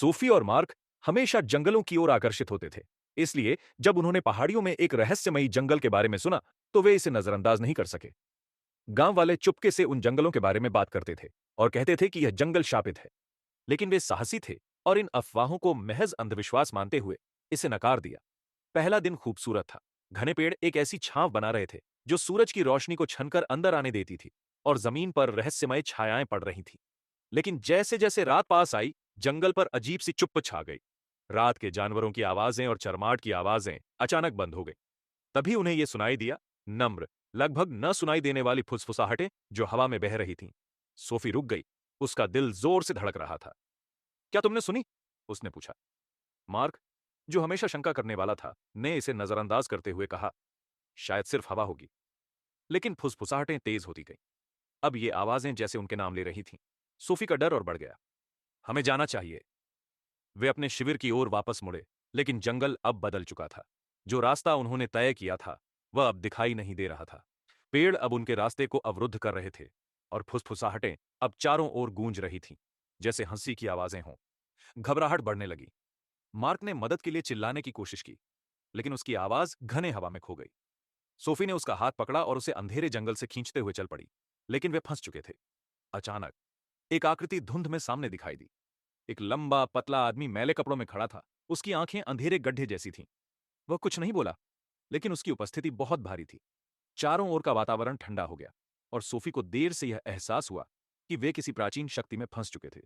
Sophie और mark हमेशा जंगलों की ओर आकर्षित होते थे। इसलिए जब उन्होंने पहाड़ियों में एक रहस्यमयी जंगल के बारे में सुना, तो वे इसे नजरअंदाज नहीं कर सके। गांव वाले चुपके से उन जंगलों के बारे में बात करते थे और कहते थे कि यह जंगल शापित है। लेकिन वे साहसी थे और इन अफवाहों को महज अंधविश्वास मानते हुए इसे नकार दिया। पहला दिन खूबसूरत था। घने पेड़ एक ऐसी छांव बना रहे थे जो सूरज की रोशनी को छनकर अंदर आने देती थी, और जमीन पर रहस्यमय छायाएं पड़ रही थीं। लेकिन जैसे जैसे रात पास आई, जंगल पर अजीब सी चुप्प छा गई। रात के जानवरों की आवाजें और चरमाट की आवाजें अचानक बंद हो गई। तभी उन्हें यह सुनाई दिया, नम्र, लगभग न सुनाई देने वाली फुसफुसाहटें जो हवा में बह रही थीं। सोफी रुक गई। उसका दिल जोर से धड़क रहा था। क्या तुमने सुनी? उसने पूछा। मार्क, जो हमेशा शंका करने वाला था, ने इसे नजरअंदाज करते हुए कहा, शायद सिर्फ हवा होगी। लेकिन फुसफुसाहटें तेज होती गईं। अब ये आवाजें जैसे उनके नाम ले रही थीं। सोफी का डर और बढ़ गया। हमें जाना चाहिए। वे अपने शिविर की ओर वापस मुड़े, लेकिन जंगल अब बदल चुका था। जो रास्ता उन्होंने तय किया था, वह अब दिखाई नहीं दे रहा था। पेड़ अब उनके रास्ते को अवरुद्ध कर रहे थे, और फुसफुसाहटें अब चारों ओर गूंज रही थीं, जैसे हंसी की आवाजें हों। घबराहट बढ़ने लगी। मार्क ने मदद के लिए चिल्लाने की कोशिश की, लेकिन उसकी आवाज घने हवा में खो गई। सोफी ने उसका हाथ पकड़ा और उसे अंधेरे जंगल से खींचते हुए चल पड़ी, लेकिन वे फंस चुके थे। अचानक एक आकृति धुंध में सामने दिखाई दी। एक लंबा पतला आदमी मैले कपड़ों में खड़ा था। उसकी आंखें अंधेरे गड्ढे जैसी थीं। वह कुछ नहीं बोला, लेकिन उसकी उपस्थिति बहुत भारी थी। चारों ओर का वातावरण ठंडा हो गया, और सोफी को देर से यह एहसास हुआ कि वे किसी प्राचीन शक्ति में फंस चुके थे।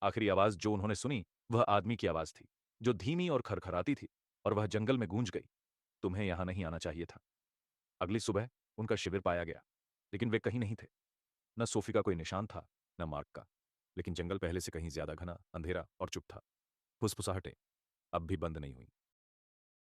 आखिरी आवाज जो उन्होंने सुनी, वह आदमी की आवाज थी, जो धीमी और खरखराती थी, और वह जंगल में गूंज गई। तुम्हें यहां नहीं आना चाहिए था। अगली सुबह उनका शिविर पाया गया, लेकिन वे कहीं नहीं थे। न सोफी का कोई निशान था, न मार्क का। लेकिन जंगल पहले से कहीं ज्यादा घना, अंधेरा और चुप था। फुसफुसाहटें अब भी बंद नहीं हुई।